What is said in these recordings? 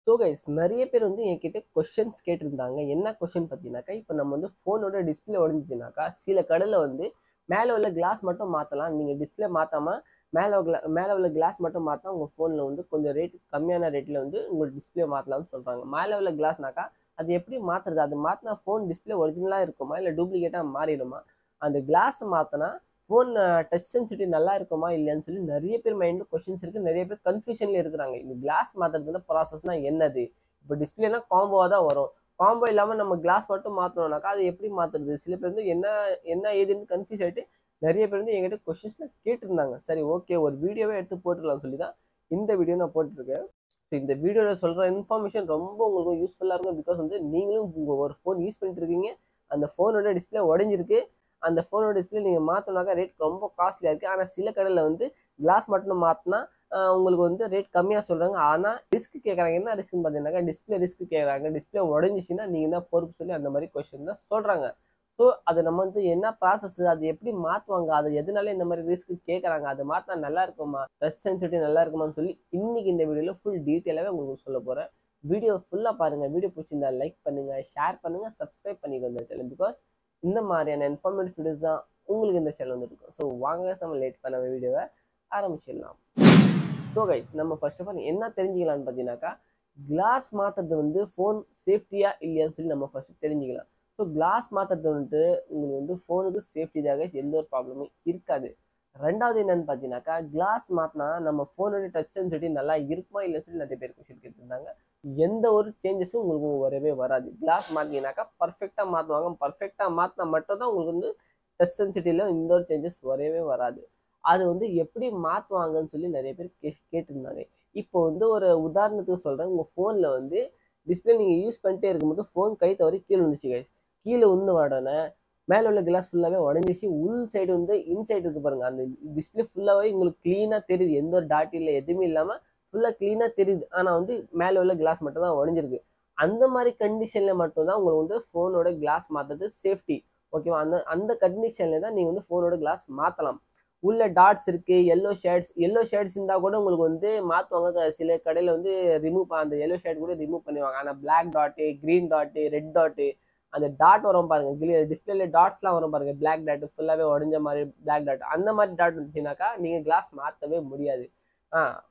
So guys நிறைய பேர் வந்து என்கிட்ட கொஷின்ஸ் கேட்டிருந்தாங்க. என்ன கொஷின் பார்த்தீங்கன்னாக்கா, இப்போ நம்ம வந்து ஃபோனோட டிஸ்பிளே உடஞ்சிச்சுனாக்கா சில கடையில் வந்து மேலே உள்ள கிளாஸ் மட்டும் மாற்றலாம். நீங்கள் டிஸ்பிளே மாற்றாமல் மேலே உள்ள கிளாஸ் மட்டும் மாற்றினா உங்கள் ஃபோனில் வந்து கொஞ்சம் ரேட் கம்மியான ரேட்டில் வந்து உங்கள் டிஸ்பிளே மாற்றலாம்னு சொல்கிறாங்க. மேலே உள்ள கிளாஸ்னாக்கா அது எப்படி மாற்றுறது? அது மாற்றினா ஃபோன் டிஸ்பிளே ஒரிஜினலாக இருக்குமா இல்லை டூப்ளிகேட்டாக மாறிடுமா? அந்த கிளாஸ் மாற்றினா ஃபோன் டச் சென்சிட்டிவ் நல்லா இருக்குமா இல்லையான்னு சொல்லி நிறைய பேர் மைண்டு கொஸ்டின்ஸ் இருக்குது. நிறைய பேர் கன்ஃபியூஷன்ல இருக்கிறாங்க. இந்த கிளாஸ் மாற்றுறது ப்ராசஸ்னா என்னது? இப்போ டிஸ்பிளேனா காம்போவாக தான் வரும். காம்போ இல்லாமல் நம்ம கிளாஸ் மட்டும் மாற்றணும்னாக்கா அது எப்படி மாற்றுறது? சில பேர் வந்து என்ன என்ன ஏதுன்னு கன்ஃபியூஸ் ஆகிட்டு நிறைய பேர் வந்து என்கிட்ட கொஸ்டின்ஸ்லாம் கேட்டிருந்தாங்க. சரி, ஓகே, ஒரு வீடியோவே எடுத்து போட்டுடலாம் சொல்லி தான் இந்த வீடியோ நான் போட்டுருக்கேன். ஸோ இந்த வீடியோவில் சொல்கிற இன்ஃபர்மேஷன் ரொம்ப உங்களுக்கு யூஸ்ஃபுல்லாக இருக்கும். பிகாஸ் வந்து நீங்களும் உங்கள் ஒரு ஃபோன் யூஸ் பண்ணிட்டு இருக்கீங்க, அந்த ஃபோனோட டிஸ்பிளே உடஞ்சிருக்கு. அந்த ஃபோனோட டிஸ்பிளே நீங்கள் மாற்றினாக்கா ரேட் ரொம்ப காஸ்ட்லியாக இருக்குது. ஆனால் சில கடையில் வந்து கிளாஸ் மட்டும் மாற்றினா உங்களுக்கு வந்து ரேட் கம்மியாக சொல்கிறாங்க. ஆனால் ரிஸ்க் கேட்குறாங்க. என்ன ரிஸ்க்னு பார்த்தீங்கன்னாக்கா டிஸ்பிளே ரிஸ்க் கேட்குறாங்க. டிஸ்பிளே உடஞ்சிச்சின்னா நீங்கள் தான் பொறுப்பு சொல்லி அந்த மாதிரி கொஸ்டின் தான் சொல்கிறாங்க. ஸோ அது நம்ம வந்து என்ன ப்ராசஸ், அது எப்படி மாற்றுவாங்க, அது எதனால இந்த மாதிரி ரிஸ்க் கேட்குறாங்க, அது மாற்றினா நல்லா இருக்குமா, டச் சென்சிட்டிவ் நல்லா இருக்குமான்னு சொல்லி இன்னைக்கு இந்த வீடியோவில் ஃபுல் டீட்டெயிலாகவே உங்களுக்கு சொல்ல போகிறேன். வீடியோ ஃபுல்லாக பாருங்கள். வீடியோ பிடிச்சிருந்தா லைக் பண்ணுங்கள், ஷேர் பண்ணுங்கள், சப்ஸ்கிரைப் பண்ணிக்கோங்க இந்த சேனல். பிகாஸ் இந்த மாதிரியான இன்ஃபர்மேட்டிவ் வீடியோஸ் தான் உங்களுக்கு இந்த சேனல் வந்து இருக்கும். ஸோ வாங்க நம்ம லேட் பண்ண வீடியோவை ஆரம்பிச்சிடலாம். ஸோ கைஸ், நம்ம ஃபர்ஸ்ட் ஆஃப் ஆல் என்ன தெரிஞ்சுக்கலாம்னு பார்த்தீங்கன்னாக்கா கிளாஸ் மாற்றுறது வந்து ஃபோன் சேஃப்டியா இல்லையான்னு சொல்லி நம்ம ஃபர்ஸ்ட் தெரிஞ்சுக்கலாம். ஸோ கிளாஸ் மாற்றுறது வந்துட்டு உங்களுக்கு வந்து ஃபோனுக்கு சேஃப்டி தான், எந்த ஒரு ப்ராப்ளமும் இருக்காது. ரெண்டாவது என்னன்னு பார்த்தீங்கன்னாக்கா கிளாஸ் மாற்றினா நம்ம ஃபோனோட டச் சென்சிட்டிவ் நல்லா இருக்குமா இல்லைன்னு சொல்லி நிறைய பேர் கொஸ்டின் கேட்டிருந்தாங்க. எந்த ஒரு சேஞ்சஸும் உங்களுக்கு வரவே வராது. கிளாஸ் மாற்றினாக்கா பர்ஃபெக்டாக மாற்றுவாங்க. பர்ஃபெக்டாக மாற்றினா மட்டும் தான் உங்களுக்கு வந்து டச் சென்சிட்டிவ்ல எந்த ஒரு சேஞ்சஸ் வரவே வராது. அது வந்து எப்படி மாற்றுவாங்கன்னு சொல்லி நிறைய பேர் கேட்டிருந்தாங்க. இப்போ வந்து ஒரு உதாரணத்துக்கு சொல்கிறேன். உங்கள் ஃபோனில் வந்து டிஸ்பிளே நீங்கள் யூஸ் பண்ணிட்டே இருக்கும்போது ஃபோன் கை தவறி கீழே விழுந்துச்சு கைஸ். கீழே விழுந்த உடனே மேலே உள்ள கிளாஸ் ஃபுல்லாகவே உடஞ்சிச்சு. உள் சைடு வந்து இன்சைடு இருக்கு பாருங்க, அந்த டிஸ்பிளே ஃபுல்லாகவே உங்களுக்கு க்ளீனாக தெரியுது. எந்த ஒரு டாட் இல்லை, எதுவுமே இல்லாமல் ஃபுல்லாக க்ளீனாக தெரியுது. ஆனால் வந்து மேலே உள்ள கிளாஸ் மட்டும் தான் உடஞ்சிருக்கு. அந்த மாதிரி கண்டிஷனில் மட்டும்தான் உங்களுக்கு வந்து ஃபோனோட கிளாஸ் மாற்றுறது சேஃப்டி. ஓகேவா? அந்த அந்த கண்டிஷனில் தான் நீங்கள் வந்து ஃபோனோட கிளாஸ் மாற்றலாம். உள்ள டாட்ஸ் இருக்கு, எல்லோ ஷேட்ஸ் இருந்தால் கூட உங்களுக்கு வந்து மாற்றுவாங்க. சில கடையில் வந்து அந்த எல்லோ ஷேட் கூட ரிமூவ் பண்ணுவாங்க. ஆனால் black tattoo, green tattoo, red tattoo, அந்த டாட் வரும் பாருங்க, டிஸ்பிளேல டாட்ஸ்லாம் வரும் பாருங்க, பிளாக் டாட் ஃபுல்லாகவே உடஞ்ச மாதிரி பிளாக் டாட், அந்த மாதிரி டாட் இருந்துச்சுனாக்கா நீங்கள் கிளாஸ் மாற்றவே முடியாது.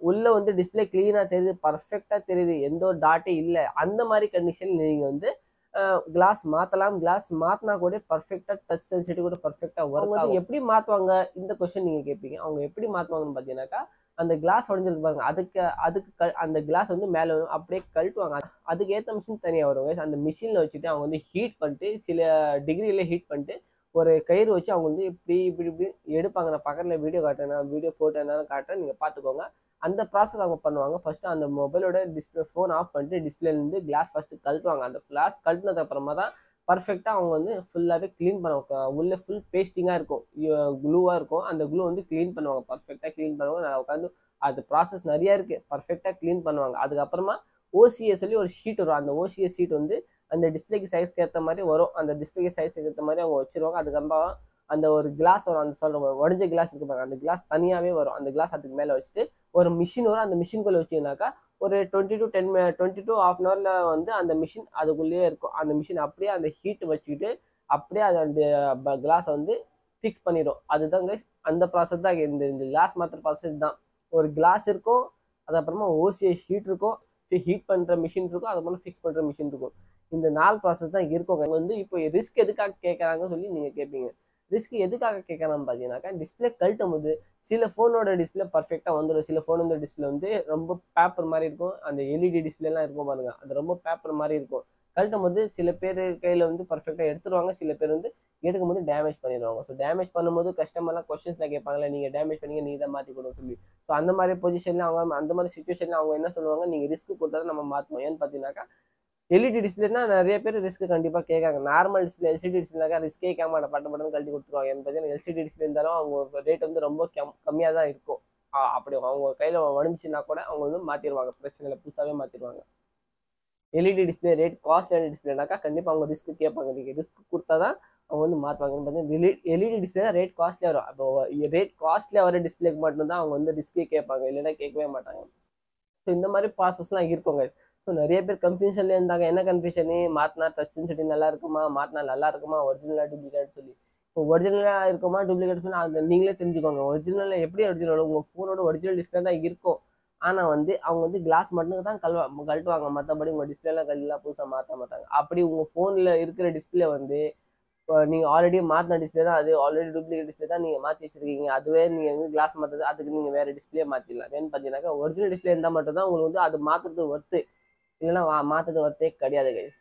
உள்ள வந்து டிஸ்பிளே கிளீனாக தெரியுது, பர்ஃபெக்டாக தெரியுது, எந்த ஒரு டாட்டே இல்லை, அந்த மாதிரி கண்டிஷன் நீங்கள் வந்து கிளாஸ் மாற்றலாம். கிளாஸ் மாற்றினா கூட பர்ஃபெக்டாக டச் சென்சிட்டிவ் கூட பர்ஃபெக்டாக ஒர்க் ஆகும். எப்படி மாற்றுவாங்க இந்த கொஸ்டின் நீங்கள் கேட்பீங்க. அவங்க எப்படி மாற்றுவாங்கன்னு பார்த்தீங்கன்னாக்கா அந்த கிளாஸ் உடஞ்சிருக்கு பாருங்க, அதுக்கு அந்த கிளாஸ் வந்து மேலே அப்படியே கழட்டுவாங்க. அதுக்கு ஏற்ற மிஷின் தனியாக வரும். அந்த மிஷினில் வச்சுட்டு அவங்க வந்து ஹீட் பண்ணிட்டு சில டிகிரியில் ஹீட் பண்ணிட்டு ஒரு கயிறு வச்சு அவங்க வந்து இப்படி இப்படி இப்படி எடுப்பாங்க. நான் பக்கத்தில் வீடியோ காட்டுறேன், வீடியோ ஃபோட்டோ என்னன்னு காட்டுறேன், நீங்கள் பார்த்துக்கோங்க. அந்த ப்ராசஸ் அவங்க பண்ணுவாங்க. ஃபர்ஸ்ட் அந்த மொபைலோட டிஸ்பிளே ஃபோன் ஆஃப் பண்ணிட்டு டிஸ்பிளேலேருந்து கிளாஸ் ஃபர்ஸ்ட் கழட்டுவாங்க. அந்த கிளாஸ் கழட்டினது அப்புறமா தான் பர்ஃபெக்டாக அவங்க வந்து ஃபுல்லாகவே க்ளீன் பண்ணுவாங்க. உள்ள ஃபுல் பேஸ்டிங்காக இருக்கும், க்ளூவாக இருக்கும். அந்த க்ளூ வந்து க்ளீன் பண்ணுவாங்க, பர்ஃபெக்டாக க்ளீன் பண்ணுவாங்க. நான் உட்காந்து அது ப்ராசஸ் நிறையா இருக்குது, பர்ஃபெக்டாக க்ளீன் பண்ணுவாங்க. அதுக்கப்புறமா ஓசிஏ சொல்லி ஒரு ஷீட் வரும். அந்த ஓசிஏ ஷீட் வந்து அந்த டிஸ்பிளேக்கு சைஸ்க்கு ஏற்ற மாதிரி வரும். அந்த டிஸ்பிளேக்கு சைஸ்க்கு ஏற்ற மாதிரி அவங்க வச்சிருவாங்க. அதுக்கப்புறம் அந்த ஒரு கிளாஸ் வரும், அந்த சொல்ற உடஞ்ச கிளாஸ் இருக்கு பாருங்க, அந்த கிளாஸ் தனியாகவே வரும். அந்த கிளாஸ் அதுக்கு மேலே வச்சுட்டு ஒரு மிஷின் வரும். அந்த மிஷின்குள்ளே வச்சிங்கனாக்கா ஒரு 20 to half an hourல வந்து அந்த மிஷின் அதுக்குள்ளேயே இருக்கும். அந்த மிஷின் அப்படியே அந்த ஹீட் வச்சுக்கிட்டு அப்படியே அந்த கிளாஸை வந்து ஃபிக்ஸ் பண்ணிடும். அதுதாங்க அந்த ப்ராசஸ் தான். இந்த கிளாஸ் மாத்திர ப்ராசஸ் தான். ஒரு கிளாஸ் இருக்கும், அதுக்கப்புறமா ஓசிஐ ஹீட் இருக்கும், ஹீட் பண்ணுற மிஷின் இருக்கும், அதுக்கப்புறம் ஃபிக்ஸ் பண்ணுற மிஷின் இருக்கும். இந்த 4 ப்ராசஸ் தான் இருக்கும். வந்து இப்போ ரிஸ்க் எதுக்காக கேட்குறாங்கன்னு சொல்லி நீங்கள் கேட்பீங்க. ரிஸ்க் எதுக்காக கேட்கறான்னு பார்த்தீங்கன்னாக்கா டிஸ்பிளே கழட்டும் போது சில ஃபோனோட டிஸ்பிளே பர்ஃபெக்டாக வந்துடும். சில ஃபோன் வந்து டிஸ்பிளே வந்து ரொம்ப பேப்பர் மாதிரி இருக்கும். அந்த எல்இடி டிஸ்பிளேலாம் இருக்கும் பாருங்க, அது ரொம்ப பேப்பர் மாதிரி இருக்கும். கழட்டும் போது சில பேர் கையில் வந்து பர்ஃபெக்டாக எடுத்துருவாங்க, சில பேர் வந்து எடுக்கும் போது டேமேஜ் பண்ணிடுவாங்க. ஸோ டேமேஜ் பண்ணும்போது கஸ்டமர்லாம் கொஸ்டின்ஸ்லாம் கேட்பாங்களே, நீங்கள் டேமேஜ் பண்ணீங்க, நீ தான் மாற்றி கொடுக்க சொல்லி. ஸோ அந்த மாதிரி பொசிஷனில் அவங்க அந்த மாதிரி சுச்சுவேஷனில் அவங்க என்ன சொல்லுவாங்க, நீங்கள் ரிஸ்க் கொடுத்தா நம்ம மாற்றணும். ஏன்னு பார்த்தீங்கன்னாக்கா எல்இடி டிஸ்பிளேனா நிறைய பேர் ரிஸ்க் கண்டிப்பாக கேட்காங்க. நார்மல் டிஸ்பிளே எல்சிடி டிஸ்பிளேனாக்கா ரிஸ்கே கேட்க பட்டு பட்டம் கழட்டி கொடுத்துருவாங்க. ஏன்னு பார்த்தீங்கன்னா எல்சிடி டிஸ்பிளே இருந்தாலும் அவங்க ரேட் வந்து ரொம்ப கம்மியாக தான் இருக்கும். அப்படி அவங்க கையில் உடஞ்சிச்சுன்னா கூட அவங்க வந்து மாற்றிடுவாங்க, பிரச்சனை இல்லை, புதுசாகவே மாற்றிடுவாங்க. எல்இடி டிஸ்பிளே ரேட் காஸ்ட்லியான டிஸ்பிளேனாக்கா கண்டிப்பாக அவங்க ரிஸ்க் கேட்பாங்க. நீங்கள் ரிஸ்க் கொடுத்தா தான் அவங்க வந்து மாற்றுவாங்கன்னு பார்த்தீங்கன்னா எல்இடி டிஸ்பிளே தான் ரேட் காஸ்ட்லியாக வரும். அப்போ ரேட் காஸ்ட்லியாக வர டிஸ்பிளேக்கு மட்டும்தான் அவங்க வந்து ரிஸ்கே கேட்பாங்க, இல்லைன்னா கேட்கவே மாட்டாங்க. ஸோ இந்த மாதிரி ப்ராசஸ்லாம் இருக்குங்க. ஸோ நிறைய பேர் கன்ஃபியூஷன்ல இருந்தாங்க. என்ன கன்ஃபியூஷனு, மாற்றினா டச் சென்சிட்டிவ் நல்லா இருக்குமா, மாற்றினா நல்லா இருக்குமா, ஒரிஜினலா டூப்ளிகேட் சொல்லி. இப்போ ஒரிஜினலா இருக்குமா டூப்ளிகேட் சொன்னா அதை நீங்களே தெரிஞ்சுக்கோங்க. ஒரிஜினல் எப்படி ஒரிஜினல், உங்கள் ஃபோனோட ஒரிஜினல் டிஸ்பிளே தான் இருக்கும். ஆனால் வந்து அவங்க வந்து கிளாஸ் மட்டும் தான் கழட்டுவாங்க. மற்றபடி உங்கள் டிஸ்பிளேலாம் கழட்டலாம், புதுசாக மாற்ற மாட்டாங்க. அப்படி உங்கள் ஃபோனில் இருக்கிற டிஸ்பிளே வந்து இப்போ நீங்கள் ஆல்ரெடி மாற்றின டிஸ்பிளே தான், அது ஆல்ரெடி டூப்ளிகேட் டிஸ்பிளே தான் நீங்கள் மாற்றி வச்சிருக்கீங்க. அதுவே நீங்கள் வந்து கிளாஸ் மாற்றுறது, அதுக்கு நீங்கள் வேறு டிஸ்பிளே மாற்றிடலாம். ஏன்னு பார்த்தீங்கன்னாக்கா ஒரிஜினல் டிஸ்பிளே இருந்தால் மட்டும் தான் உங்களுக்கு வந்து அது மாற்றுறது ஒர்த்து, இல்லைன்னா மாற்றுறது ஒர்த்தே கிடையாது கைஸ்.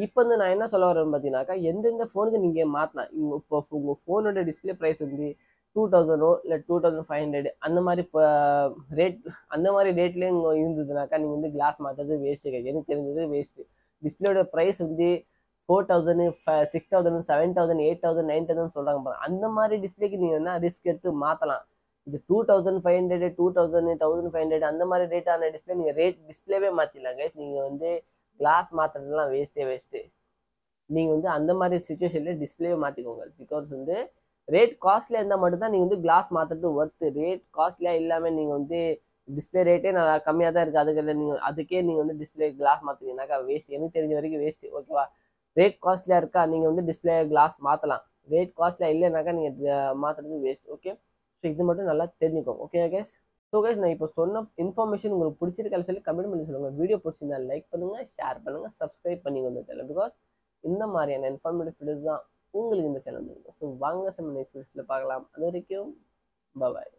இப்போ வந்து நான் என்ன சொல்ல வரேன்னு பார்த்தீங்கன்னாக்கா, எந்தெந்த ஃபோனுக்கு நீங்கள் மாற்றலாம். இப்போ உங்கள் ஃபோனோட டிஸ்பிளே ப்ரைஸ் வந்து 2000 இல்லை 2500 அந்த மாதிரி இப்போ ரேட், அந்த மாதிரி ரேட்லேயே இங்கே இருந்ததுனாக்கா நீங்கள் வந்து கிளாஸ் மாற்றுறது வேஸ்ட்டு கைஸ். எனக்கு தெரிஞ்சது வேஸ்ட்டு. டிஸ்பிளேயோட ப்ரைஸ் வந்து 4000, 6000, 7000, 8000, 9000 சொல்கிறாங்க பாருங்க. அந்த மாதிரி டிஸ்பிளேக்கு நீங்கள் என்ன ரிஸ்க் எடுத்து மாற்றலாம். இது 2500, 2000, 1500 அந்த மாதிரி ரேட்டான டிஸ்பிளே நீங்கள் டிஸ்பிளேவே மாற்றிடலாம் கைஸ். நீங்கள் வந்து கிளாஸ் மாற்றுறதுலாம் வேஸ்ட்டு. நீங்கள் வந்து அந்த மாதிரி சுச்சுவேஷனில் டிஸ்பிளேவே மாற்றிக்கோங்க. பிகாஸ் வந்து ரேட் காஸ்ட்லியாக இருந்தால் மட்டும்தான் நீங்கள் வந்து கிளாஸ் மாற்றுறது ஒர்த்து. ரேட் காஸ்ட்லியாக இல்லாமல் நீங்கள் வந்து டிஸ்பிளே ரேட்டே நல்லா கம்மியாக தான் இருக்குது, அதுக்கே நீங்கள் வந்து டிஸ்பிளே கிளாஸ் மாற்றுறீங்கனாக்கா வேஸ்ட். எனக்கு தெரிஞ்ச வரைக்கும் வேஸ்ட்டு. ஓகேவா? ரேட் காஸ்ட்லியாக இருக்கா, நீங்கள் வந்து டிஸ்பிளே கிளாஸ் மாற்றலாம். ரேட் காஸ்ட்லியாக இல்லைனாக்கா நீங்கள் மாற்றுறது வேஸ்ட். ஓகே, ஸோ இது மட்டும் நல்லா தெரிஞ்சுக்கோங்க. Okay case. ஸோ கைஸ், நான் இப்போ சொன்ன இன்ஃபர்மேஷன் உங்களுக்கு பிடிச்சிருக்கான்னு சொல்லி கமெண்ட் பண்ணி சொல்லுங்கள். வீடியோ பிடிச்சிருந்தா லைக் பண்ணுங்கள், ஷேர் பண்ணுங்கள், சப்ஸ்கிரைப் பண்ணிக்கோங்க சேனல். பிகாஸ் இந்த மாதிரியான இன்ஃபர்மேட்டிவ் வீடியோஸ் தான் உங்களுக்கு இந்த சேனல் இருக்கும். ஸோ வாங்க நம்ம நெக்ஸ்ட் வீடியோஸில் பார்க்கலாம். அது வரைக்கும் பாய்.